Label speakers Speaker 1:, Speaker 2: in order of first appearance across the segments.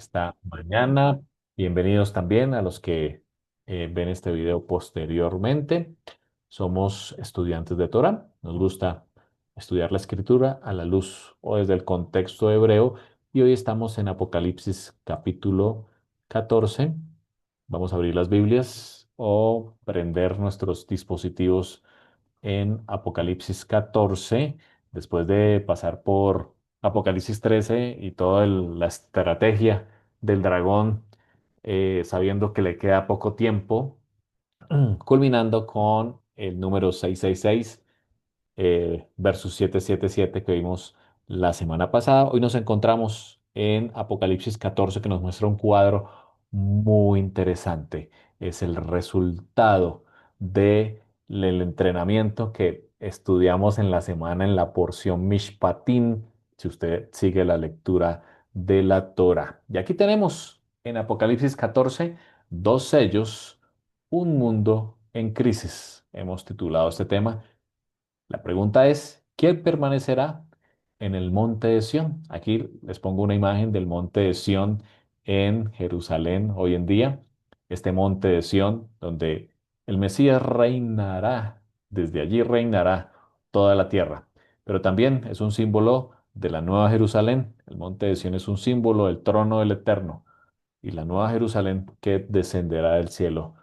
Speaker 1: esta mañana. Bienvenidos también a los que ven este video posteriormente. Somos estudiantes de Torah. Nos gusta estudiar la escritura a la luz o desde el contexto hebreo y hoy estamos en Apocalipsis capítulo 14. Vamos a abrir las Biblias o prender nuestros dispositivos en Apocalipsis 14, después de pasar por Apocalipsis 13 y toda la estrategia del dragón, sabiendo que le queda poco tiempo, culminando con el número 666 versus 777 que vimos la semana pasada. Hoy nos encontramos en Apocalipsis 14 que nos muestra un cuadro muy interesante. Es el resultado del entrenamiento que estudiamos en la semana en la porción Mishpatim, si usted sigue la lectura de la Torah. Y aquí tenemos en Apocalipsis 14 dos sellos, un mundo en crisis. Hemos titulado este tema. La pregunta es, ¿quién permanecerá en el monte de Sión? Aquí les pongo una imagen del monte de Sión en Jerusalén hoy en día. Este monte de Sión donde el Mesías reinará, desde allí reinará toda la tierra. Pero también es un símbolo de la Nueva Jerusalén. El monte de Sión es un símbolo del trono del Eterno y la Nueva Jerusalén que descenderá del cielo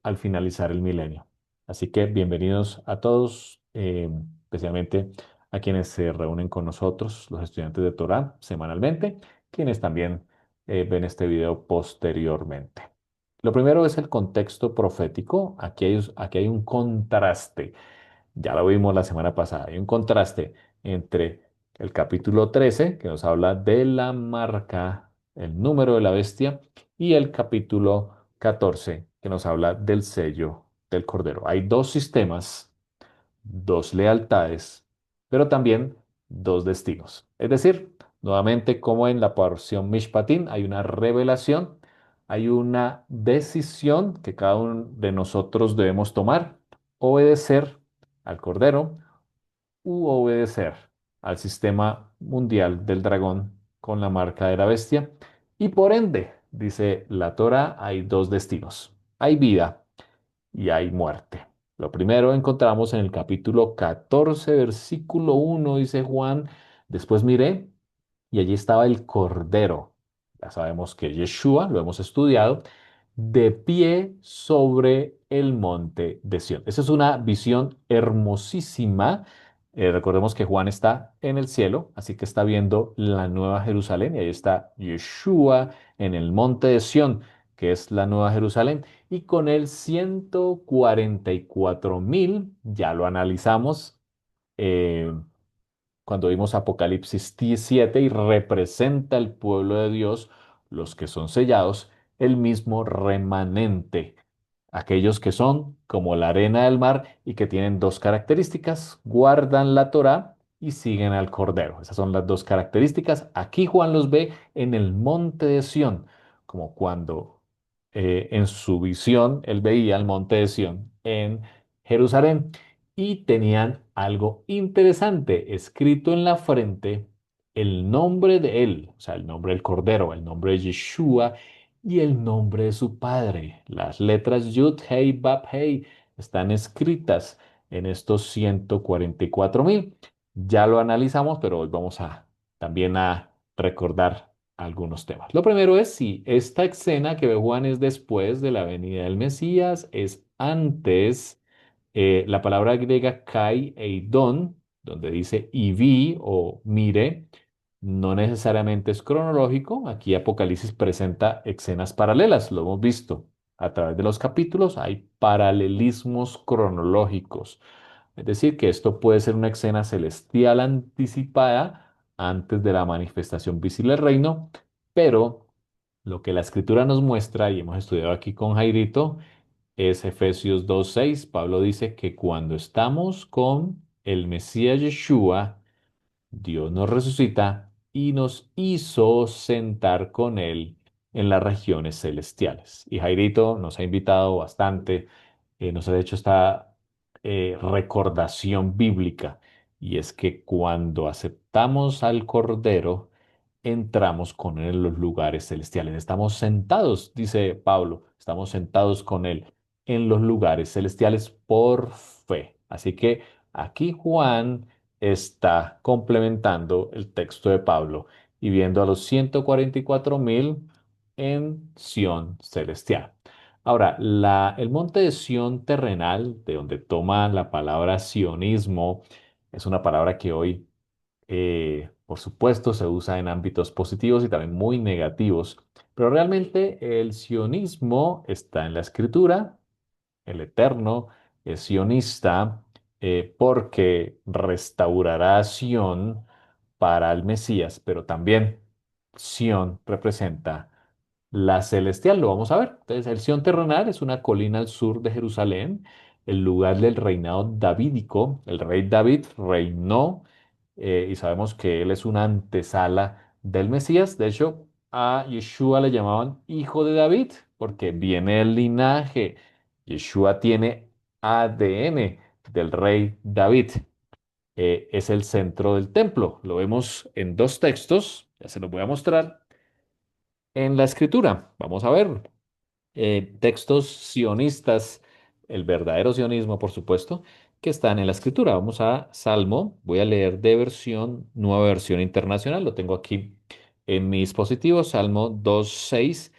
Speaker 1: al finalizar el milenio. Así que bienvenidos a todos, especialmente a quienes se reúnen con nosotros, los estudiantes de Torah, semanalmente, quienes también ven este video posteriormente. Lo primero es el contexto profético. Aquí hay un contraste. Ya lo vimos la semana pasada. Hay un contraste entre el capítulo 13, que nos habla de la marca, el número de la bestia, y el capítulo 14, que nos habla del sello del Cordero. Hay dos sistemas, dos lealtades, pero también dos destinos. Es decir, nuevamente, como en la porción Mishpatín, hay una revelación, hay una decisión que cada uno de nosotros debemos tomar, obedecer al Cordero u obedecer al sistema mundial del dragón con la marca de la bestia. Y por ende, dice la Torah, hay dos destinos. Hay vida y hay muerte. Lo primero encontramos en el capítulo 14, versículo 1, dice Juan, después miré y allí estaba el Cordero. Ya sabemos que Yeshua, lo hemos estudiado, de pie sobre el monte de Sión. Esa es una visión hermosísima. Recordemos que Juan está en el cielo, así que está viendo la Nueva Jerusalén y ahí está Yeshua en el monte de Sión, que es la Nueva Jerusalén. Y con el 144.000, ya lo analizamos, eh, cuando vimos Apocalipsis 17 y representa el pueblo de Dios, los que son sellados, el mismo remanente, aquellos que son como la arena del mar y que tienen dos características, guardan la Torá y siguen al Cordero. Esas son las dos características. Aquí Juan los ve en el monte de Sión, como cuando en su visión él veía el monte de Sión en Jerusalén y tenían algo interesante escrito en la frente, el nombre de él, o sea, el nombre del Cordero, el nombre de Yeshua y el nombre de su padre. Las letras Yud, Hei, Bab, Hei están escritas en estos 144.000. Ya lo analizamos, pero hoy vamos a también a recordar algunos temas. Lo primero es si esta escena que ve Juan es después de la venida del Mesías, es antes. La palabra griega kai eidon, donde dice y vi o mire, no necesariamente es cronológico. Aquí Apocalipsis presenta escenas paralelas, lo hemos visto. A través de los capítulos hay paralelismos cronológicos. Es decir, que esto puede ser una escena celestial anticipada antes de la manifestación visible del reino, pero lo que la escritura nos muestra, y hemos estudiado aquí con Jairito, es Efesios 2:6. Pablo dice que cuando estamos con el Mesías Yeshua, Dios nos resucita y nos hizo sentar con Él en las regiones celestiales. Y Jairito nos ha invitado bastante, nos ha hecho esta recordación bíblica, y es que cuando aceptamos al Cordero, entramos con Él en los lugares celestiales. Estamos sentados, dice Pablo, estamos sentados con Él en los lugares celestiales por fe. Así que aquí Juan está complementando el texto de Pablo y viendo a los 144.000 en Sión celestial. Ahora, el monte de Sión terrenal, de donde toma la palabra sionismo, es una palabra que hoy, por supuesto, se usa en ámbitos positivos y también muy negativos, pero realmente el sionismo está en la escritura. El Eterno es sionista porque restaurará a Sión para el Mesías, pero también Sión representa la celestial, lo vamos a ver. Entonces, el Sión terrenal es una colina al sur de Jerusalén, el lugar del reinado davídico. El rey David reinó y sabemos que él es una antesala del Mesías. De hecho, a Yeshua le llamaban hijo de David porque viene del linaje. Yeshua tiene ADN del rey David. Es el centro del templo. Lo vemos en dos textos, ya se los voy a mostrar en la escritura. Vamos a ver. Textos sionistas, el verdadero sionismo, por supuesto, que están en la escritura. Vamos a Salmo. Voy a leer de versión, nueva versión internacional. Lo tengo aquí en mis dispositivos. Salmo 2:6.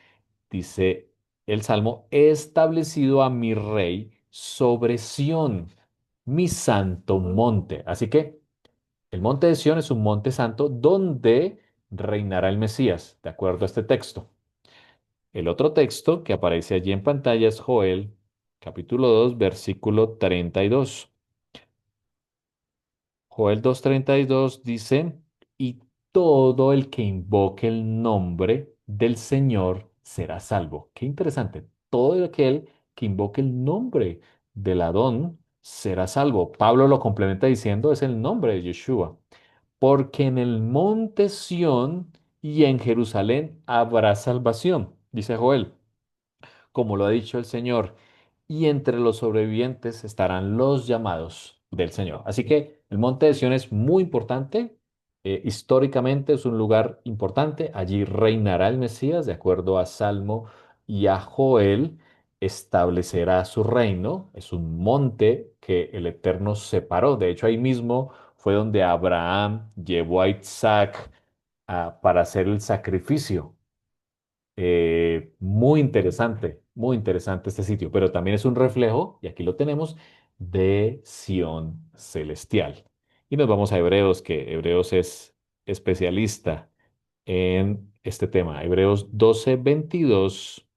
Speaker 1: Dice el Salmo: He establecido a mi rey sobre Sión, mi santo monte. Así que el monte de Sión es un monte santo donde reinará el Mesías, de acuerdo a este texto. El otro texto que aparece allí en pantalla es Joel, capítulo 2, versículo 32. Joel 2:32 dice: Y todo el que invoque el nombre del Señor será salvo. Qué interesante. Todo aquel que invoque el nombre del Adón será salvo. Pablo lo complementa diciendo: es el nombre de Yeshua. Porque en el monte Sión y en Jerusalén habrá salvación, dice Joel, como lo ha dicho el Señor, y entre los sobrevivientes estarán los llamados del Señor. Así que el monte de Sión es muy importante, históricamente es un lugar importante, allí reinará el Mesías, de acuerdo a Salmo y a Joel, establecerá su reino, es un monte que el Eterno separó, de hecho ahí mismo fue donde Abraham llevó a Isaac para hacer el sacrificio. Muy interesante este sitio, pero también es un reflejo, y aquí lo tenemos, de Sión celestial. Y nos vamos a Hebreos, que Hebreos es especialista en este tema. Hebreos 12:22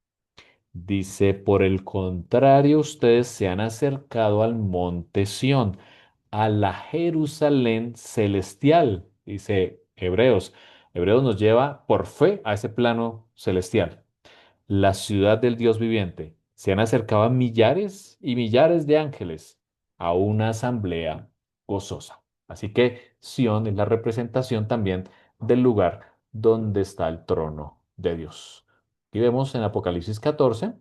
Speaker 1: dice: Por el contrario, ustedes se han acercado al monte Sión, a la Jerusalén celestial, dice Hebreos. Hebreos nos lleva por fe a ese plano celestial, la ciudad del Dios viviente. Se han acercado millares y millares de ángeles a una asamblea gozosa. Así que Sión es la representación también del lugar donde está el trono de Dios. Y vemos en Apocalipsis 14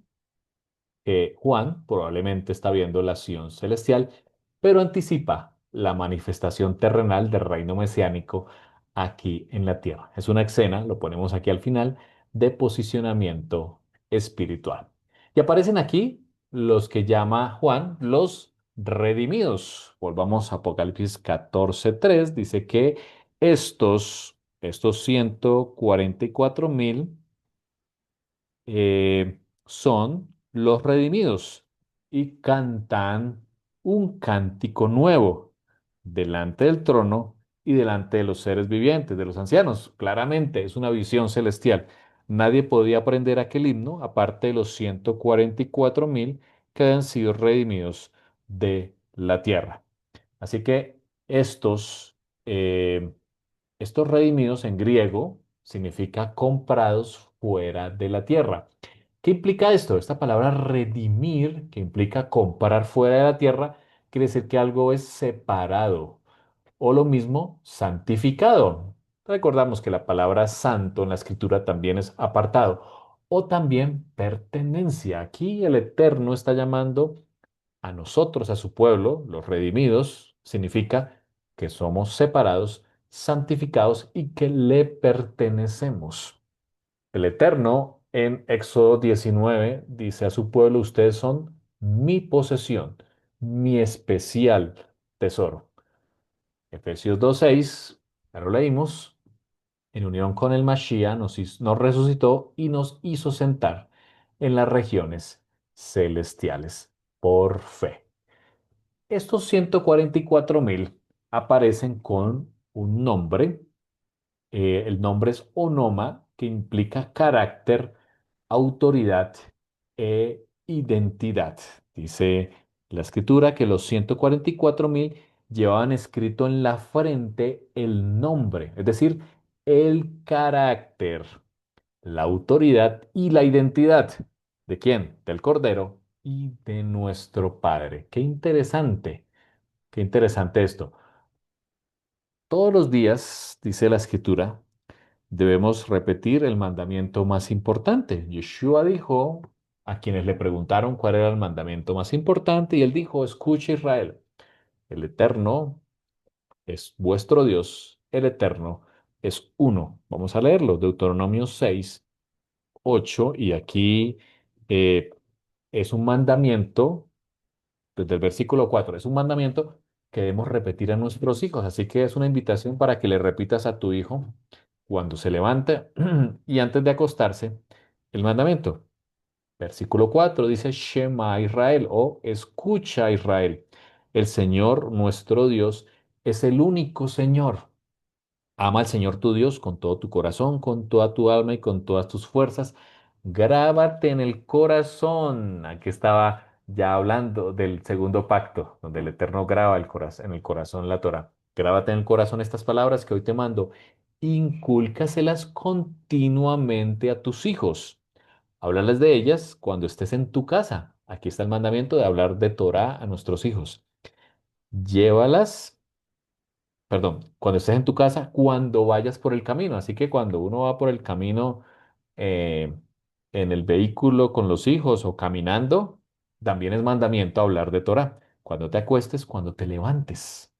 Speaker 1: que Juan probablemente está viendo la Sion celestial, pero anticipa la manifestación terrenal del reino mesiánico aquí en la tierra. Es una escena, lo ponemos aquí al final, de posicionamiento espiritual. Y aparecen aquí los que llama Juan los redimidos. Volvamos a Apocalipsis 14:3, dice que estos 144.000 son los redimidos y cantan un cántico nuevo delante del trono y delante de los seres vivientes, de los ancianos. Claramente es una visión celestial. Nadie podía aprender aquel himno aparte de los 144.000 que habían sido redimidos de la tierra. Así que eh, estos redimidos en griego significa comprados fuera de la tierra. ¿Qué implica esto? Esta palabra redimir, que implica comprar fuera de la tierra, quiere decir que algo es separado o lo mismo santificado. Recordamos que la palabra santo en la escritura también es apartado o también pertenencia. Aquí el Eterno está llamando a nosotros, a su pueblo, los redimidos, significa que somos separados santificados y que le pertenecemos. El Eterno en Éxodo 19 dice a su pueblo, ustedes son mi posesión, mi especial tesoro. Efesios 2:6, ya lo leímos, en unión con el Mashiach nos resucitó y nos hizo sentar en las regiones celestiales por fe. Estos 144.000 aparecen con un nombre. El nombre es Onoma, que implica carácter, autoridad e identidad. Dice la escritura que los 144.000 llevaban escrito en la frente el nombre, es decir, el carácter, la autoridad y la identidad. ¿De quién? Del Cordero y de nuestro Padre. Qué interesante esto. Todos los días, dice la escritura, debemos repetir el mandamiento más importante. Yeshua dijo a quienes le preguntaron cuál era el mandamiento más importante y él dijo, escucha Israel, el Eterno es vuestro Dios, el Eterno es uno. Vamos a leerlo, Deuteronomio 6:8 y aquí eh, es un mandamiento desde el versículo 4. Es un mandamiento que debemos repetir a nuestros hijos. Así que es una invitación para que le repitas a tu hijo cuando se levante y antes de acostarse el mandamiento. Versículo 4 dice Shema Israel o escucha Israel. El Señor nuestro Dios es el único Señor. Ama al Señor tu Dios con todo tu corazón, con toda tu alma y con todas tus fuerzas. Grábate en el corazón. Aquí estaba ya hablando del segundo pacto, donde el Eterno graba en el corazón la Torah. Grábate en el corazón estas palabras que hoy te mando. Incúlcaselas continuamente a tus hijos. Háblales de ellas cuando estés en tu casa. Aquí está el mandamiento de hablar de Torah a nuestros hijos. Llévalas, perdón, cuando estés en tu casa, cuando vayas por el camino. Así que cuando uno va por el camino eh, en el vehículo con los hijos o caminando, también es mandamiento hablar de Torah. Cuando te acuestes, cuando te levantes.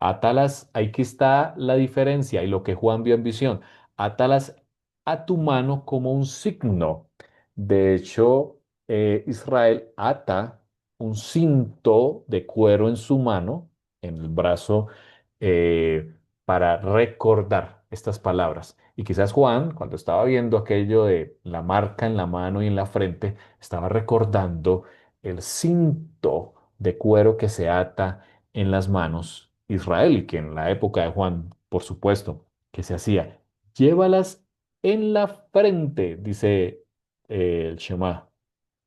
Speaker 1: Átalas, aquí está la diferencia y lo que Juan vio en visión. Átalas a tu mano como un signo. De hecho, Israel ata un cinto de cuero en su mano, en el brazo, para recordar estas palabras. Y quizás Juan, cuando estaba viendo aquello de la marca en la mano y en la frente, estaba recordando el cinto de cuero que se ata en las manos Israel, y que en la época de Juan, por supuesto, que se hacía. Llévalas en la frente, dice el Shema,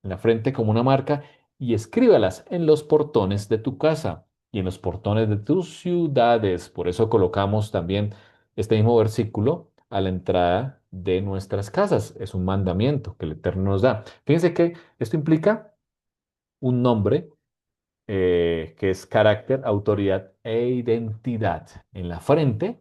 Speaker 1: en la frente como una marca, y escríbalas en los portones de tu casa y en los portones de tus ciudades. Por eso colocamos también este mismo versículo a la entrada de nuestras casas. Es un mandamiento que el Eterno nos da. Fíjense que esto implica un nombre que es carácter, autoridad e identidad. En la frente,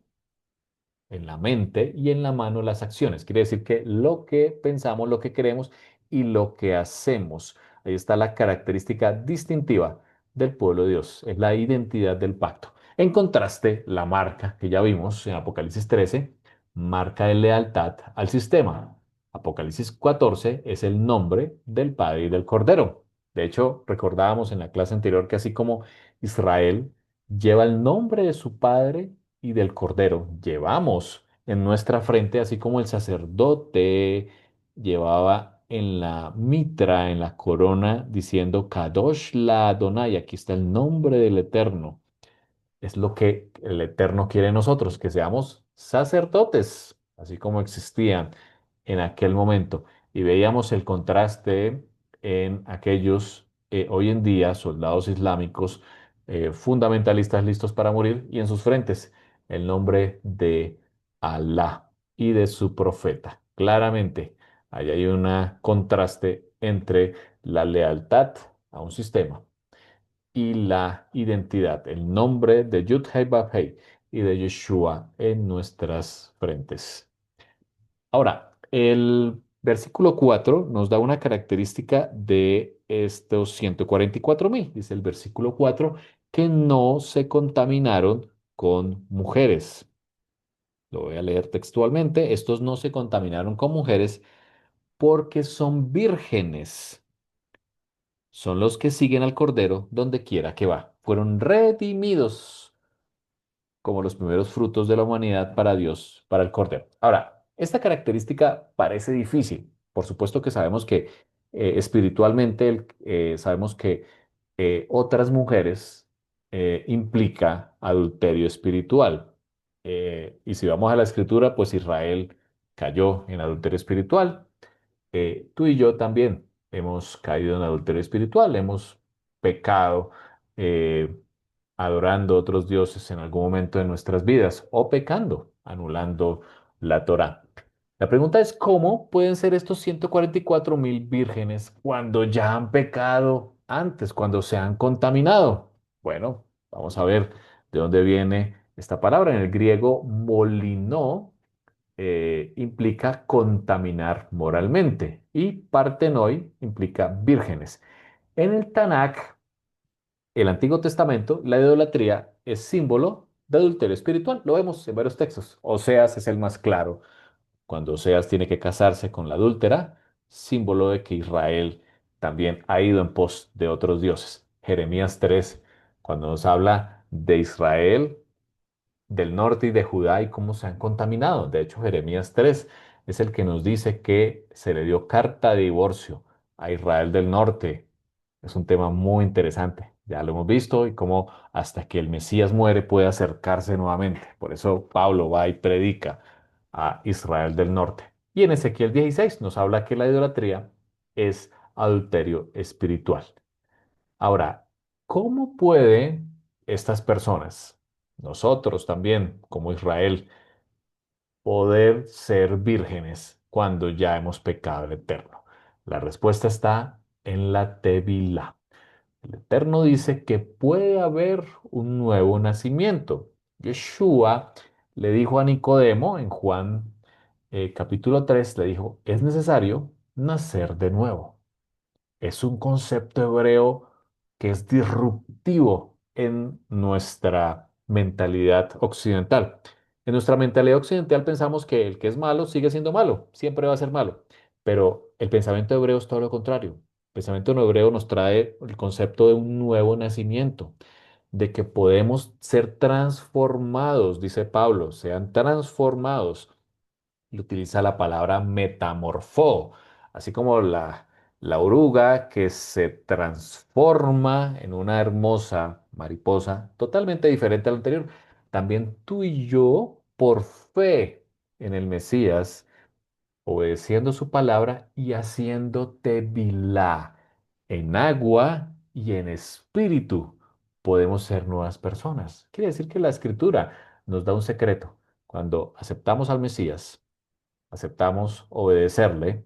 Speaker 1: en la mente y en la mano las acciones. Quiere decir que lo que pensamos, lo que queremos y lo que hacemos. Ahí está la característica distintiva del pueblo de Dios. Es la identidad del pacto. En contraste, la marca que ya vimos en Apocalipsis 13, marca de lealtad al sistema. Apocalipsis 14 es el nombre del Padre y del Cordero. De hecho, recordábamos en la clase anterior que así como Israel lleva el nombre de su Padre y del Cordero, llevamos en nuestra frente, así como el sacerdote llevaba en la mitra, en la corona, diciendo Kadosh la Adonai, aquí está el nombre del Eterno. Es lo que el Eterno quiere de nosotros, que seamos sacerdotes, así como existían en aquel momento. Y veíamos el contraste en aquellos hoy en día soldados islámicos fundamentalistas listos para morir y en sus frentes el nombre de Alá y de su profeta. Claramente, ahí hay un contraste entre la lealtad a un sistema y la identidad, el nombre de Yud-Heh Vav-Heh y de Yeshua en nuestras frentes. Ahora, el versículo 4 nos da una característica de estos 144.000. Dice el versículo 4 que no se contaminaron con mujeres. Lo voy a leer textualmente. Estos no se contaminaron con mujeres porque son vírgenes. Son los que siguen al Cordero donde quiera que va. Fueron redimidos como los primeros frutos de la humanidad para Dios, para el Cordero. Ahora, esta característica parece difícil. Por supuesto que sabemos que espiritualmente sabemos que otras mujeres implica adulterio espiritual. Y si vamos a la escritura, pues Israel cayó en adulterio espiritual. Tú y yo también hemos caído en adulterio espiritual, hemos pecado eh, adorando otros dioses en algún momento de nuestras vidas o pecando, anulando la Torá. La pregunta es, ¿cómo pueden ser estos 144.000 vírgenes cuando ya han pecado antes, cuando se han contaminado? Bueno, vamos a ver de dónde viene esta palabra. En el griego, molinó implica contaminar moralmente y partenoi implica vírgenes. En el Tanakh, el Antiguo Testamento, la idolatría es símbolo de adulterio espiritual. Lo vemos en varios textos. Oseas es el más claro. Cuando Oseas tiene que casarse con la adúltera, símbolo de que Israel también ha ido en pos de otros dioses. Jeremías 3, cuando nos habla de Israel, del norte y de Judá y cómo se han contaminado. De hecho, Jeremías 3 es el que nos dice que se le dio carta de divorcio a Israel del norte. Es un tema muy interesante. Ya lo hemos visto y cómo hasta que el Mesías muere puede acercarse nuevamente. Por eso Pablo va y predica a Israel del norte. Y en Ezequiel 16 nos habla que la idolatría es adulterio espiritual. Ahora, ¿cómo pueden estas personas, nosotros también como Israel, poder ser vírgenes cuando ya hemos pecado el Eterno? La respuesta está en la Tevilá. El Eterno dice que puede haber un nuevo nacimiento. Yeshua le dijo a Nicodemo en Juan capítulo 3, le dijo, es necesario nacer de nuevo. Es un concepto hebreo que es disruptivo en nuestra mentalidad occidental. En nuestra mentalidad occidental pensamos que el que es malo sigue siendo malo, siempre va a ser malo. Pero el pensamiento hebreo es todo lo contrario. El pensamiento hebreo nos trae el concepto de un nuevo nacimiento, de que podemos ser transformados, dice Pablo, sean transformados y utiliza la palabra metamorfó, así como la oruga que se transforma en una hermosa mariposa totalmente diferente a la anterior. También tú y yo, por fe en el Mesías, obedeciendo su palabra y haciendo tevilá en agua y en espíritu, podemos ser nuevas personas. Quiere decir que la Escritura nos da un secreto. Cuando aceptamos al Mesías, aceptamos obedecerle,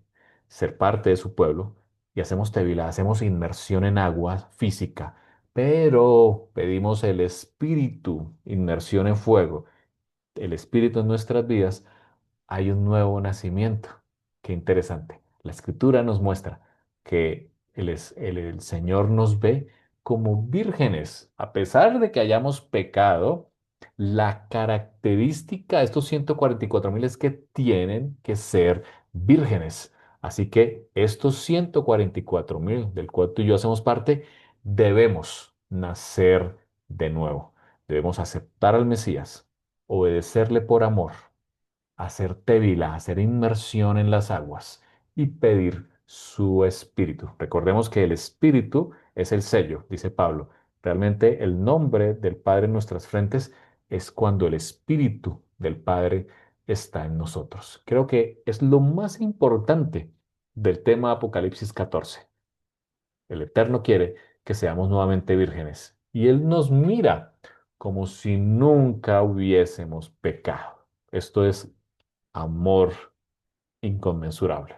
Speaker 1: ser parte de su pueblo y hacemos tevila, hacemos inmersión en agua física, pero pedimos el espíritu, inmersión en fuego, el espíritu en nuestras vidas, hay un nuevo nacimiento. Qué interesante. La escritura nos muestra que el Señor nos ve como vírgenes. A pesar de que hayamos pecado, la característica de estos 144.000 es que tienen que ser vírgenes. Así que estos 144.000, del cual tú y yo hacemos parte, debemos nacer de nuevo. Debemos aceptar al Mesías, obedecerle por amor, hacer tevila, hacer inmersión en las aguas y pedir su espíritu. Recordemos que el espíritu es el sello, dice Pablo. Realmente el nombre del Padre en nuestras frentes es cuando el espíritu del Padre está en nosotros. Creo que es lo más importante del tema Apocalipsis 14. El Eterno quiere que seamos nuevamente vírgenes y Él nos mira como si nunca hubiésemos pecado. Esto es amor inconmensurable.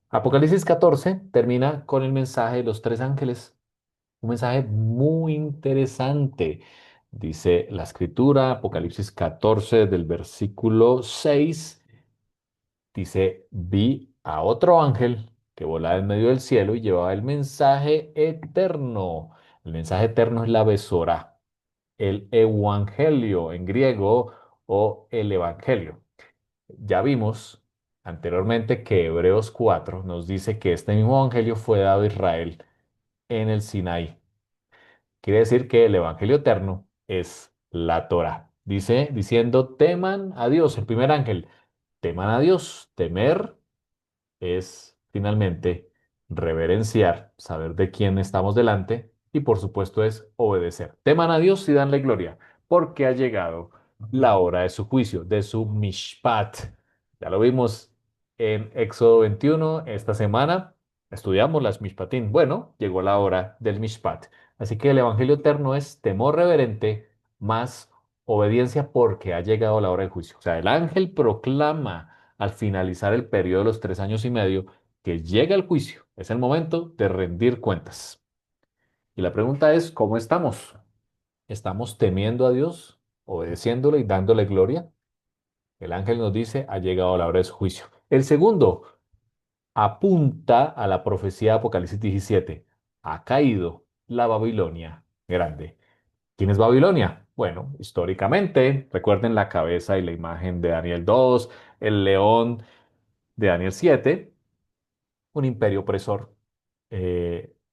Speaker 1: Apocalipsis 14 termina con el mensaje de los tres ángeles, un mensaje muy interesante. Dice la escritura, Apocalipsis 14 del versículo 6, dice, vi a otro ángel que volaba en medio del cielo y llevaba el mensaje eterno. El mensaje eterno es la besora, el evangelio en griego o el Evangelio. Ya vimos anteriormente que Hebreos 4 nos dice que este mismo Evangelio fue dado a Israel en el Sinaí. Quiere decir que el Evangelio eterno es la Torá. Dice, diciendo, teman a Dios, el primer ángel, teman a Dios, temer es finalmente reverenciar, saber de quién estamos delante y por supuesto es obedecer. Teman a Dios y danle gloria, porque ha llegado la hora de su juicio, de su mishpat. Ya lo vimos en Éxodo 21 esta semana. Estudiamos las mishpatim. Bueno, llegó la hora del mishpat. Así que el Evangelio eterno es temor reverente más obediencia porque ha llegado la hora del juicio. O sea, el ángel proclama al finalizar el periodo de los 3 años y medio, que llega el juicio. Es el momento de rendir cuentas. Y la pregunta es, ¿cómo estamos? ¿Estamos temiendo a Dios, obedeciéndole y dándole gloria? El ángel nos dice, ha llegado la hora de su juicio. El segundo apunta a la profecía de Apocalipsis 17. Ha caído la Babilonia grande. ¿Quién es Babilonia? Bueno, históricamente, recuerden la cabeza y la imagen de Daniel 2, el león de Daniel 7, un imperio opresor.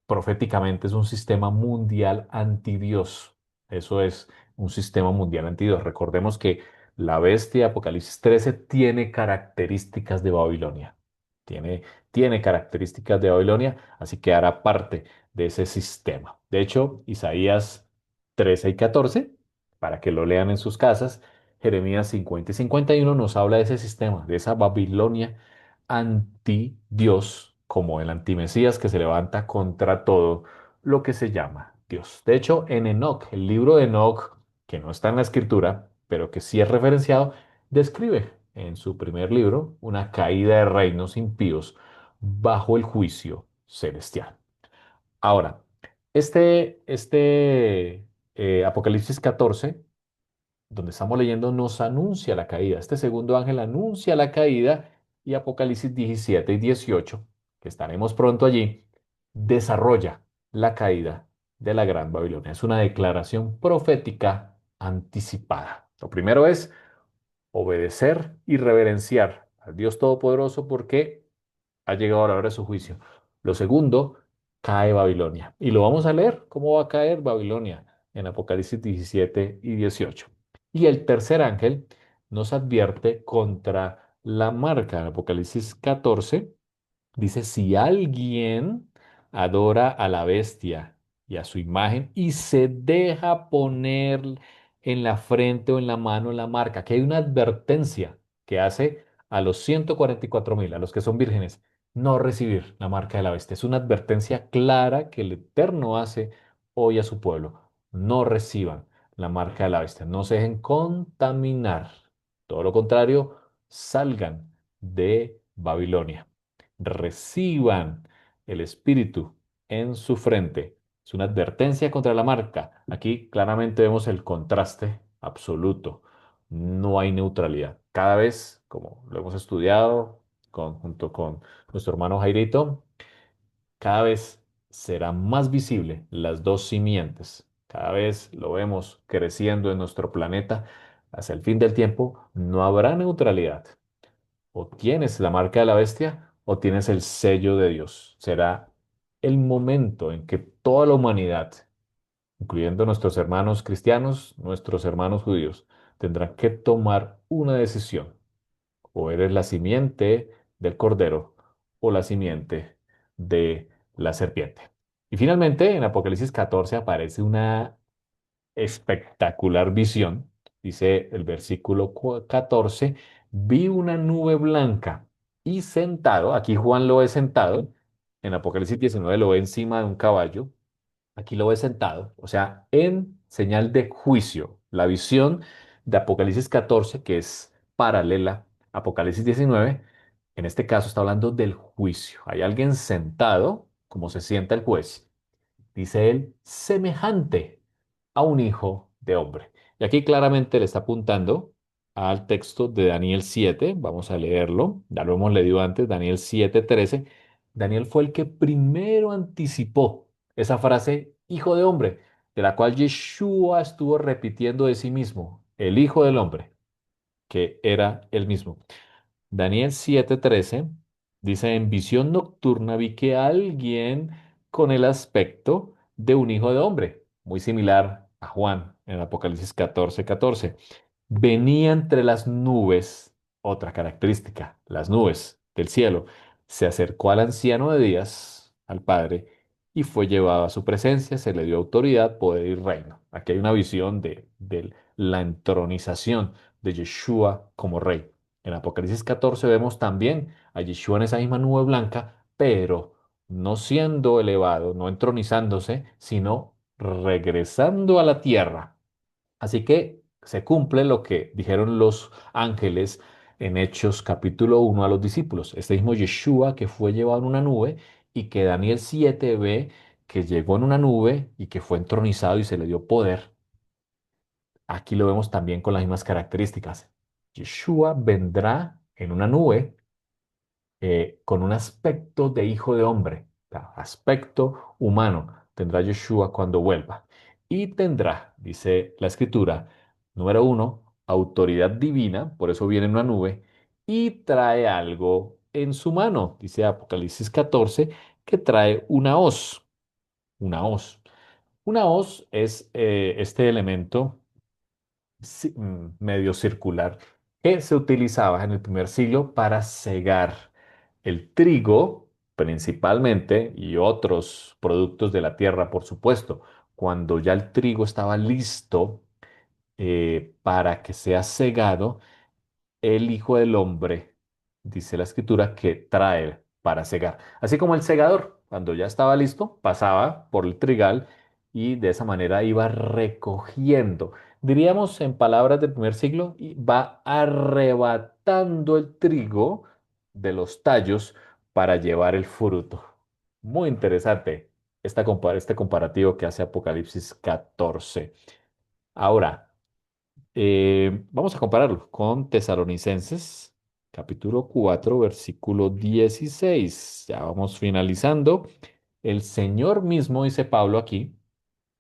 Speaker 1: Proféticamente es un sistema mundial antidios. Eso es un sistema mundial antidios. Recordemos que la bestia de Apocalipsis 13 tiene características de Babilonia. Tiene, tiene características de Babilonia, así que hará parte de ese sistema. De hecho, Isaías 13 y 14, para que lo lean en sus casas, Jeremías 50 y 51 nos habla de ese sistema, de esa Babilonia anti-Dios, como el antimesías que se levanta contra todo lo que se llama Dios. De hecho, en Enoc, el libro de Enoc, que no está en la escritura, pero que sí es referenciado, describe en su primer libro una caída de reinos impíos bajo el juicio celestial. Ahora, Apocalipsis 14 donde estamos leyendo, nos anuncia la caída. Este segundo ángel anuncia la caída y Apocalipsis 17 y 18, que estaremos pronto allí, desarrolla la caída de la Gran Babilonia. Es una declaración profética anticipada. Lo primero es obedecer y reverenciar al Dios Todopoderoso porque ha llegado la hora de su juicio. Lo segundo, cae Babilonia. Y lo vamos a leer, cómo va a caer Babilonia en Apocalipsis 17 y 18. Y el tercer ángel nos advierte contra la marca en Apocalipsis 14. Dice, si alguien adora a la bestia y a su imagen y se deja poner en la frente o en la mano la marca, que hay una advertencia que hace a los 144.000, a los que son vírgenes, no recibir la marca de la bestia. Es una advertencia clara que el Eterno hace hoy a su pueblo. No reciban la marca de la bestia, no se dejen contaminar. Todo lo contrario, salgan de Babilonia, reciban el Espíritu en su frente. Es una advertencia contra la marca. Aquí claramente vemos el contraste absoluto. No hay neutralidad. Cada vez, como lo hemos estudiado junto con nuestro hermano Jairito, cada vez será más visible las dos simientes. Cada vez lo vemos creciendo en nuestro planeta. Hacia el fin del tiempo no habrá neutralidad. O tienes la marca de la bestia o tienes el sello de Dios. Será el momento en que toda la humanidad, incluyendo nuestros hermanos cristianos, nuestros hermanos judíos, tendrán que tomar una decisión. O eres la simiente del cordero o la simiente de la serpiente. Y finalmente, en Apocalipsis 14 aparece una espectacular visión. Dice el versículo 14, vi una nube blanca y sentado, aquí Juan lo ve sentado, en Apocalipsis 19 lo ve encima de un caballo, aquí lo ve sentado, o sea, en señal de juicio. La visión de Apocalipsis 14, que es paralela a Apocalipsis 19, en este caso está hablando del juicio. Hay alguien sentado, como se sienta el juez, dice él, semejante a un hijo de hombre. Y aquí claramente le está apuntando al texto de Daniel 7. Vamos a leerlo. Ya lo hemos leído antes, Daniel 7:13. Daniel fue el que primero anticipó esa frase, hijo de hombre, de la cual Yeshua estuvo repitiendo de sí mismo, el hijo del hombre. que era el mismo. Daniel 7:13 dice, en visión nocturna vi que alguien con el aspecto de un hijo de hombre, muy similar a Juan en Apocalipsis 14:14. Venía entre las nubes, otra característica, las nubes del cielo. Se acercó al anciano de días, al Padre, y fue llevado a su presencia, se le dio autoridad, poder y reino. Aquí hay una visión de la entronización de Yeshua como rey. En Apocalipsis 14 vemos también a Yeshua en esa misma nube blanca, pero no siendo elevado, no entronizándose, sino regresando a la tierra. Así que se cumple lo que dijeron los ángeles en Hechos capítulo 1 a los discípulos. Este mismo Yeshua que fue llevado en una nube y que Daniel 7 ve que llegó en una nube y que fue entronizado y se le dio poder. Aquí lo vemos también con las mismas características. Yeshua vendrá en una nube con un aspecto de hijo de hombre, o sea, aspecto humano, tendrá Yeshua cuando vuelva. Y tendrá, dice la escritura, número uno, autoridad divina, por eso viene en una nube, y trae algo en su mano, dice Apocalipsis 14, que trae una hoz, una hoz. Una hoz es este elemento medio circular que se utilizaba en el primer siglo para cegar el trigo principalmente y otros productos de la tierra, por supuesto. Cuando ya el trigo estaba listo para que sea cegado, el Hijo del Hombre, dice la escritura, que trae para cegar. Así como el segador, cuando ya estaba listo, pasaba por el trigal y de esa manera iba recogiendo. Diríamos en palabras del primer siglo, y va arrebatando el trigo de los tallos para llevar el fruto. Muy interesante este comparativo que hace Apocalipsis 14. Ahora, vamos a compararlo con Tesalonicenses, capítulo 4 versículo 16. Ya vamos finalizando. El Señor mismo, dice Pablo aquí,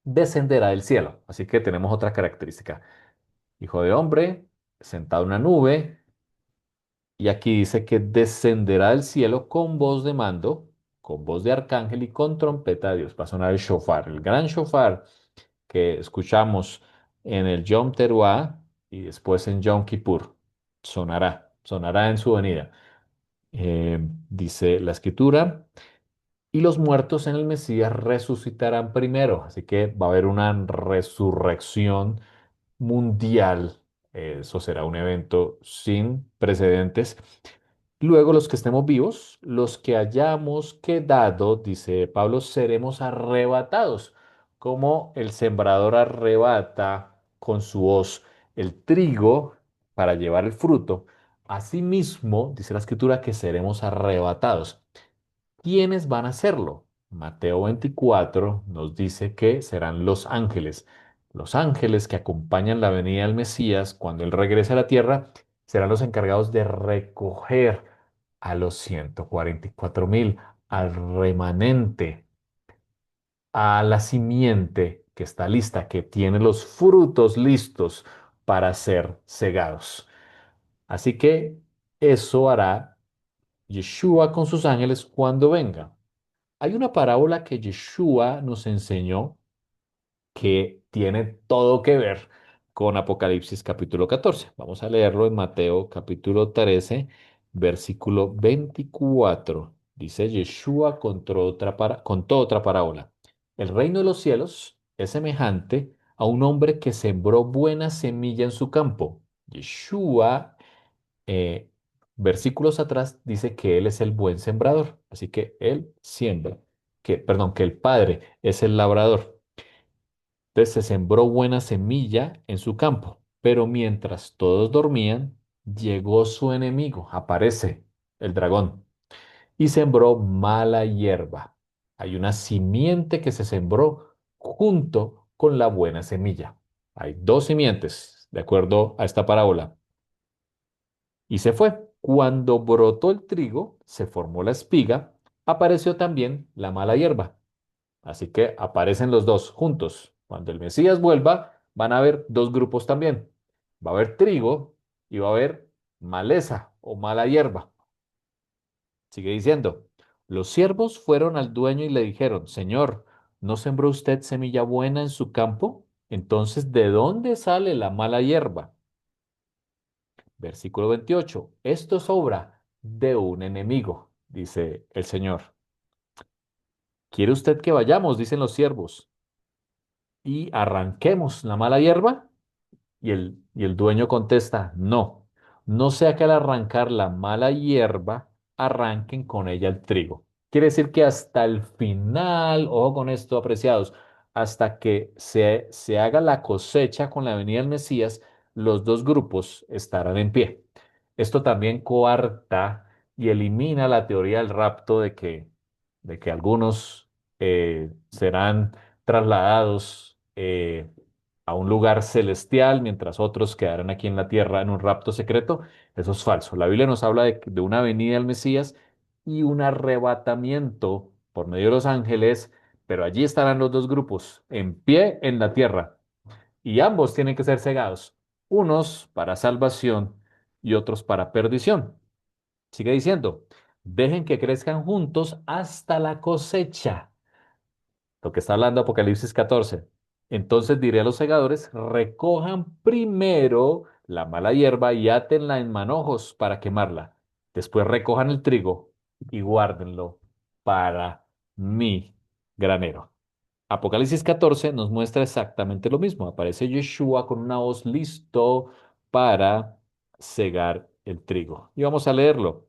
Speaker 1: descenderá del cielo. Así que tenemos otra característica. Hijo de hombre, sentado en una nube, y aquí dice que descenderá del cielo con voz de mando, con voz de arcángel y con trompeta de Dios. Va a sonar el shofar, el gran shofar que escuchamos en el Yom Teruah y después en Yom Kippur. Sonará en su venida. Dice la escritura, y los muertos en el Mesías resucitarán primero. Así que va a haber una resurrección mundial. Eso será un evento sin precedentes. Luego los que estemos vivos, los que hayamos quedado, dice Pablo, seremos arrebatados, como el sembrador arrebata con su hoz el trigo para llevar el fruto. Asimismo, dice la escritura que seremos arrebatados. ¿Quiénes van a hacerlo? Mateo 24 nos dice que serán los ángeles. Los ángeles que acompañan la venida del Mesías cuando Él regrese a la tierra serán los encargados de recoger a los 144.000, al remanente, a la simiente que está lista, que tiene los frutos listos para ser cegados. Así que eso hará Yeshua con sus ángeles cuando venga. Hay una parábola que Yeshua nos enseñó que tiene todo que ver con Apocalipsis capítulo 14. Vamos a leerlo en Mateo capítulo 13, versículo 24. Dice Yeshua contó otra parábola. El reino de los cielos es semejante a un hombre que sembró buena semilla en su campo. Yeshua eh, versículos atrás dice que Él es el buen sembrador, así que Él siembra, perdón, que el Padre es el labrador. Entonces se sembró buena semilla en su campo, pero mientras todos dormían, llegó su enemigo, aparece el dragón, y sembró mala hierba. Hay una simiente que se sembró junto con la buena semilla. Hay dos simientes, de acuerdo a esta parábola. Y se fue. Cuando brotó el trigo, se formó la espiga, apareció también la mala hierba. Así que aparecen los dos juntos. Cuando el Mesías vuelva, van a haber dos grupos también. Va a haber trigo y va a haber maleza o mala hierba. Sigue diciendo, los siervos fueron al dueño y le dijeron, Señor, ¿no sembró usted semilla buena en su campo? Entonces, ¿de dónde sale la mala hierba? Versículo 28. Esto es obra de un enemigo, dice el Señor. ¿Quiere usted que vayamos? Dicen los siervos, y arranquemos la mala hierba. Y el dueño contesta, no, no sea que al arrancar la mala hierba, arranquen con ella el trigo. Quiere decir que hasta el final, ojo con esto, apreciados, hasta que se haga la cosecha con la venida del Mesías, los dos grupos estarán en pie. Esto también coarta y elimina la teoría del rapto de que algunos serán trasladados a un lugar celestial, mientras otros quedarán aquí en la tierra en un rapto secreto. Eso es falso. La Biblia nos habla de una venida del Mesías y un arrebatamiento por medio de los ángeles, pero allí estarán los dos grupos en pie en la tierra y ambos tienen que ser cegados, unos para salvación y otros para perdición. Sigue diciendo, dejen que crezcan juntos hasta la cosecha, lo que está hablando Apocalipsis 14. Entonces diré a los segadores, recojan primero la mala hierba y átenla en manojos para quemarla. Después recojan el trigo y guárdenlo para mi granero. Apocalipsis 14 nos muestra exactamente lo mismo. Aparece Yeshua con una hoz listo para cegar el trigo. Y vamos a leerlo.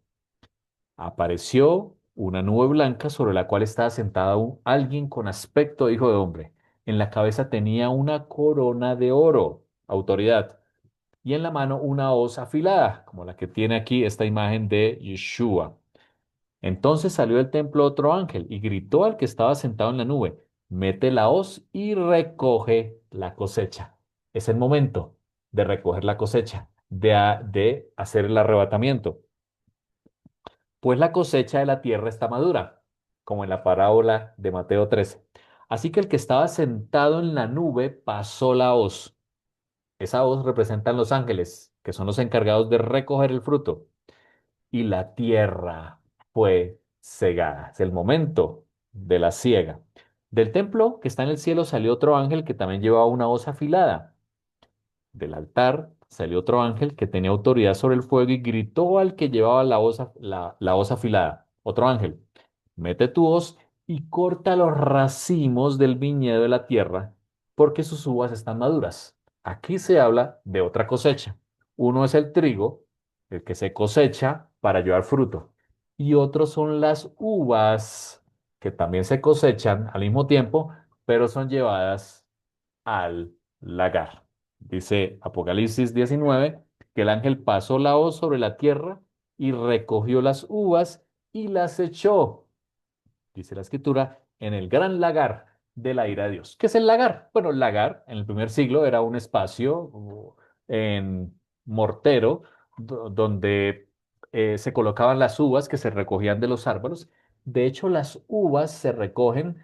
Speaker 1: Apareció una nube blanca sobre la cual estaba sentado alguien con aspecto de hijo de hombre. En la cabeza tenía una corona de oro, autoridad, y en la mano una hoz afilada, como la que tiene aquí esta imagen de Yeshua. Entonces salió del templo otro ángel y gritó al que estaba sentado en la nube, mete la hoz y recoge la cosecha. Es el momento de recoger la cosecha, de hacer el arrebatamiento. Pues la cosecha de la tierra está madura, como en la parábola de Mateo 13. Así que el que estaba sentado en la nube pasó la hoz. Esa hoz representan los ángeles, que son los encargados de recoger el fruto. Y la tierra fue cegada. Es el momento de la siega. Del templo que está en el cielo salió otro ángel que también llevaba una hoz afilada. Del altar salió otro ángel que tenía autoridad sobre el fuego y gritó al que llevaba la hoz afilada. Otro ángel, mete tu hoz y corta los racimos del viñedo de la tierra, porque sus uvas están maduras. Aquí se habla de otra cosecha. Uno es el trigo, el que se cosecha para llevar fruto, y otros son las uvas, que también se cosechan al mismo tiempo, pero son llevadas al lagar. Dice Apocalipsis 19 que el ángel pasó la hoz sobre la tierra y recogió las uvas y las echó, dice la escritura, en el gran lagar de la ira de Dios. ¿Qué es el lagar? Bueno, el lagar en el primer siglo era un espacio en mortero donde se colocaban las uvas que se recogían de los árboles. De hecho, las uvas se recogen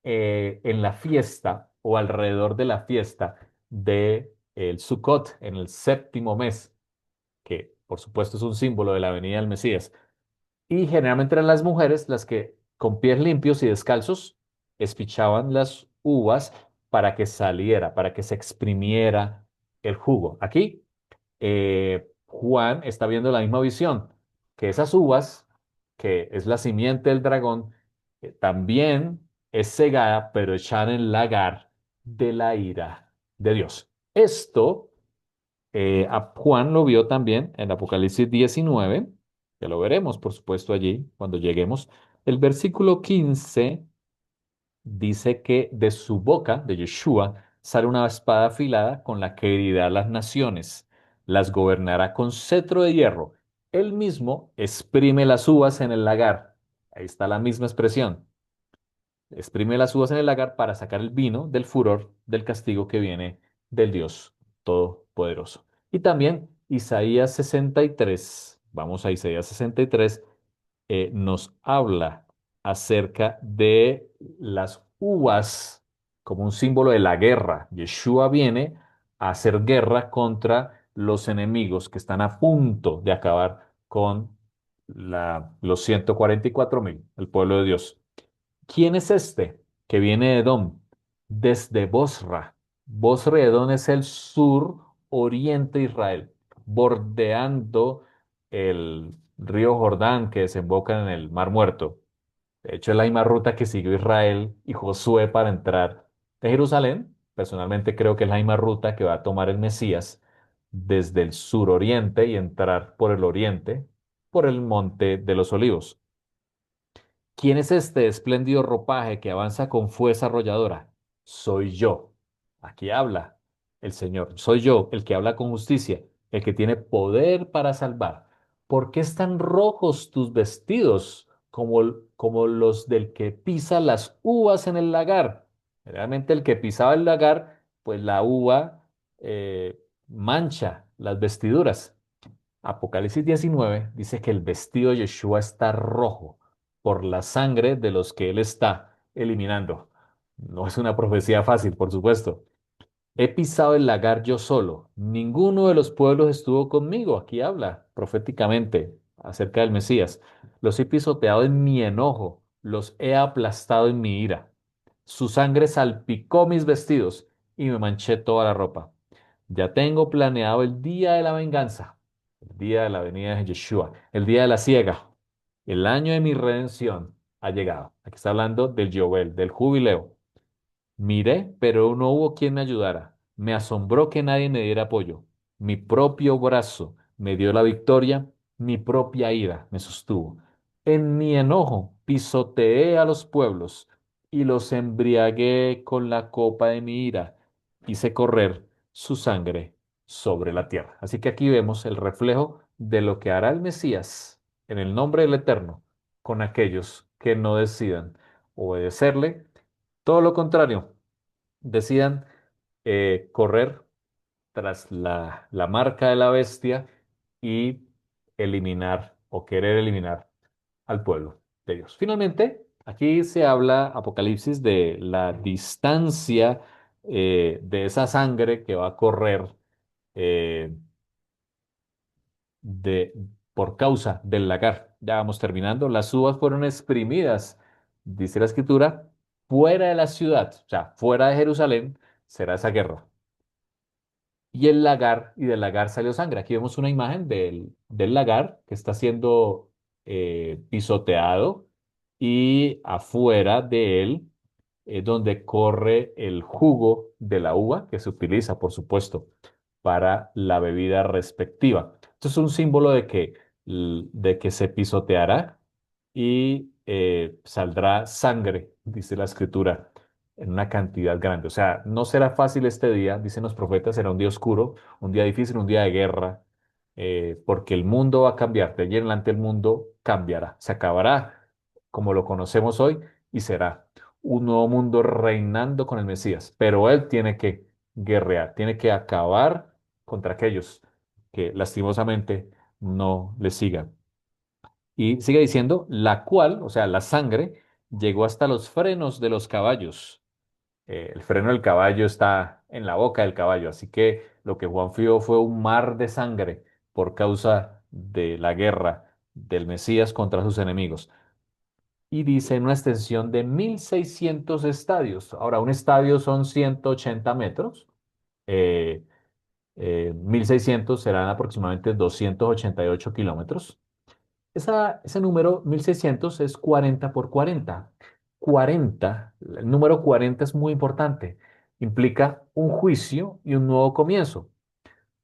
Speaker 1: en la fiesta o alrededor de la fiesta de el Sukkot en el séptimo mes, que por supuesto es un símbolo de la venida del Mesías. Y generalmente eran las mujeres las que con pies limpios y descalzos espichaban las uvas para que saliera, para que se exprimiera el jugo. Aquí Juan está viendo la misma visión, que esas uvas, que es la simiente del dragón, también es cegada, pero echada en el lagar de la ira de Dios. Esto a Juan lo vio también en Apocalipsis 19, que lo veremos, por supuesto, allí cuando lleguemos. El versículo 15 dice que de su boca, de Yeshua, sale una espada afilada con la que herirá a las naciones, las gobernará con cetro de hierro. Él mismo exprime las uvas en el lagar. Ahí está la misma expresión. Exprime las uvas en el lagar para sacar el vino del furor del castigo que viene del Dios Todopoderoso. Y también Isaías 63, vamos a Isaías 63, nos habla acerca de las uvas como un símbolo de la guerra. Yeshua viene a hacer guerra contra los enemigos que están a punto de acabar con los 144.000, el pueblo de Dios. ¿Quién es este que viene de Edom? Desde Bosra. Bosra de Edom es el sur oriente de Israel, bordeando el río Jordán que desemboca en el Mar Muerto. De hecho, es la misma ruta que siguió Israel y Josué para entrar de Jerusalén. Personalmente creo que es la misma ruta que va a tomar el Mesías desde el suroriente y entrar por el oriente, por el Monte de los Olivos. ¿Quién es este espléndido ropaje que avanza con fuerza arrolladora? Soy yo. Aquí habla el Señor. Soy yo, el que habla con justicia, el que tiene poder para salvar. ¿Por qué están rojos tus vestidos como los del que pisa las uvas en el lagar? Realmente el que pisaba el lagar, pues la uva mancha las vestiduras. Apocalipsis 19 dice que el vestido de Yeshua está rojo por la sangre de los que él está eliminando. No es una profecía fácil, por supuesto. He pisado el lagar yo solo. Ninguno de los pueblos estuvo conmigo. Aquí habla proféticamente acerca del Mesías. Los he pisoteado en mi enojo. Los he aplastado en mi ira. Su sangre salpicó mis vestidos y me manché toda la ropa. Ya tengo planeado el día de la venganza, el día de la venida de Yeshua, el día de la siega. El año de mi redención ha llegado. Aquí está hablando del Yobel, del jubileo. Miré, pero no hubo quien me ayudara. Me asombró que nadie me diera apoyo. Mi propio brazo me dio la victoria, mi propia ira me sostuvo. En mi enojo pisoteé a los pueblos y los embriagué con la copa de mi ira. Hice correr su sangre sobre la tierra. Así que aquí vemos el reflejo de lo que hará el Mesías en el nombre del Eterno con aquellos que no decidan obedecerle, todo lo contrario, decidan correr tras la marca de la bestia y eliminar o querer eliminar al pueblo de Dios. Finalmente, aquí se habla, Apocalipsis, de la distancia de esa sangre que va a correr eh, de, por causa del lagar. Ya vamos terminando. Las uvas fueron exprimidas, dice la escritura, fuera de la ciudad, o sea, fuera de Jerusalén, será esa guerra. Y el lagar, y del lagar salió sangre. Aquí vemos una imagen del lagar que está siendo pisoteado y afuera de él donde corre el jugo de la uva que se utiliza, por supuesto, para la bebida respectiva. Esto es un símbolo de que se pisoteará y saldrá sangre, dice la escritura, en una cantidad grande. O sea, no será fácil este día, dicen los profetas, será un día oscuro, un día difícil, un día de guerra, porque el mundo va a cambiar. De allí en adelante el mundo cambiará, se acabará como lo conocemos hoy y será un nuevo mundo reinando con el Mesías. Pero él tiene que guerrear, tiene que acabar contra aquellos que lastimosamente no le sigan. Y sigue diciendo, la cual, o sea, la sangre, llegó hasta los frenos de los caballos. El freno del caballo está en la boca del caballo, así que lo que Juan vio fue un mar de sangre por causa de la guerra del Mesías contra sus enemigos. Y dice en una extensión de 1.600 estadios. Ahora, un estadio son 180 metros. eh, 1.600 serán aproximadamente 288 kilómetros. Ese número 1.600 es 40 por 40. 40, el número 40 es muy importante. Implica un juicio y un nuevo comienzo.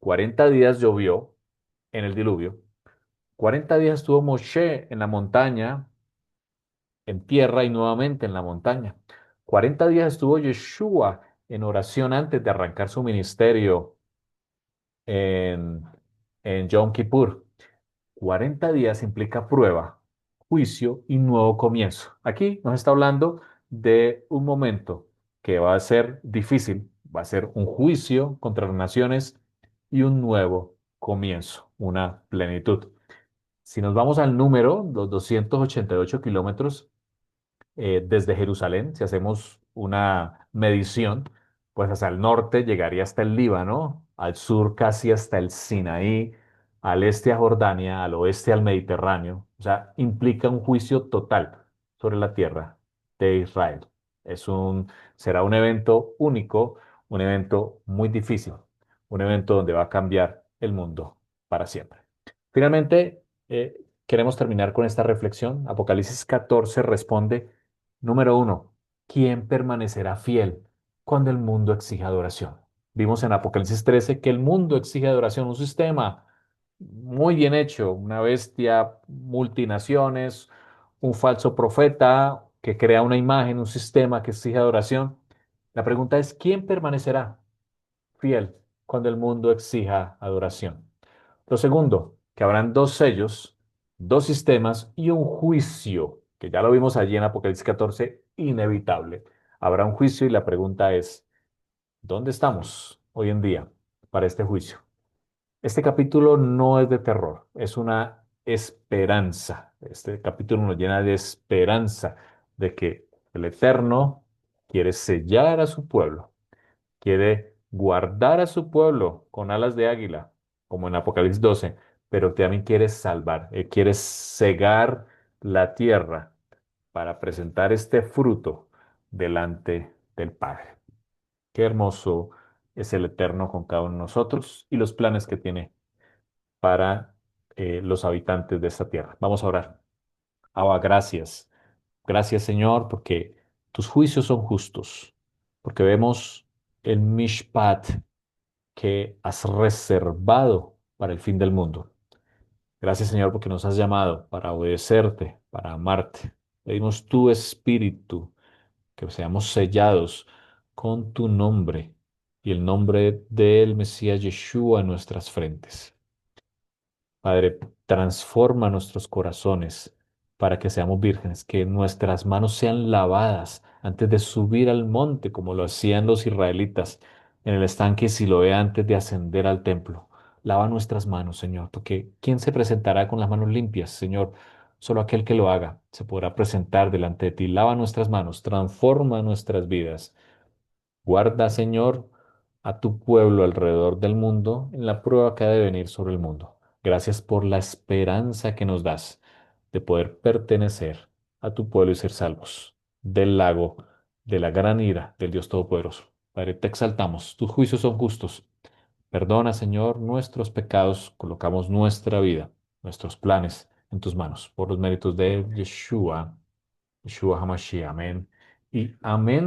Speaker 1: 40 días llovió en el diluvio. 40 días estuvo Moshe en la montaña, en tierra y nuevamente en la montaña. 40 días estuvo Yeshua en oración antes de arrancar su ministerio en, en Yom Kippur. 40 días implica prueba, juicio y nuevo comienzo. Aquí nos está hablando de un momento que va a ser difícil, va a ser un juicio contra las naciones y un nuevo comienzo, una plenitud. Si nos vamos al número, los 288 kilómetros desde Jerusalén, si hacemos una medición, pues hacia el norte llegaría hasta el Líbano, al sur casi hasta el Sinaí, al este a Jordania, al oeste al Mediterráneo. O sea, implica un juicio total sobre la tierra de Israel. Será un evento único, un evento muy difícil, un evento donde va a cambiar el mundo para siempre. Finalmente, queremos terminar con esta reflexión. Apocalipsis 14 responde, número uno, ¿quién permanecerá fiel cuando el mundo exija adoración? Vimos en Apocalipsis 13 que el mundo exige adoración, un sistema muy bien hecho, una bestia, multinaciones, un falso profeta que crea una imagen, un sistema que exige adoración. La pregunta es, ¿quién permanecerá fiel cuando el mundo exija adoración? Lo segundo, que habrán dos sellos, dos sistemas y un juicio, que ya lo vimos allí en Apocalipsis 14, inevitable. Habrá un juicio y la pregunta es, ¿dónde estamos hoy en día para este juicio? Este capítulo no es de terror, es una esperanza. Este capítulo nos llena de esperanza de que el Eterno quiere sellar a su pueblo, quiere guardar a su pueblo con alas de águila, como en Apocalipsis 12, pero también quiere salvar, quiere cegar la tierra para presentar este fruto delante del Padre. Qué hermoso es el Eterno con cada uno de nosotros y los planes que tiene para los habitantes de esta tierra. Vamos a orar. Abba, gracias. Gracias, Señor, porque tus juicios son justos, porque vemos el mishpat que has reservado para el fin del mundo. Gracias, Señor, porque nos has llamado para obedecerte, para amarte. Pedimos tu espíritu, que seamos sellados con tu nombre y el nombre del Mesías Yeshua en nuestras frentes. Padre, transforma nuestros corazones para que seamos vírgenes, que nuestras manos sean lavadas antes de subir al monte, como lo hacían los israelitas en el estanque Siloé antes de ascender al templo. Lava nuestras manos, Señor, porque ¿quién se presentará con las manos limpias, Señor? Solo aquel que lo haga se podrá presentar delante de ti. Lava nuestras manos, transforma nuestras vidas. Guarda, Señor, a tu pueblo alrededor del mundo en la prueba que ha de venir sobre el mundo. Gracias por la esperanza que nos das de poder pertenecer a tu pueblo y ser salvos del lago, de la gran ira del Dios Todopoderoso. Padre, te exaltamos, tus juicios son justos. Perdona, Señor, nuestros pecados, colocamos nuestra vida, nuestros planes en tus manos, por los méritos de Yeshua, Yeshua HaMashiach. Amén y amén.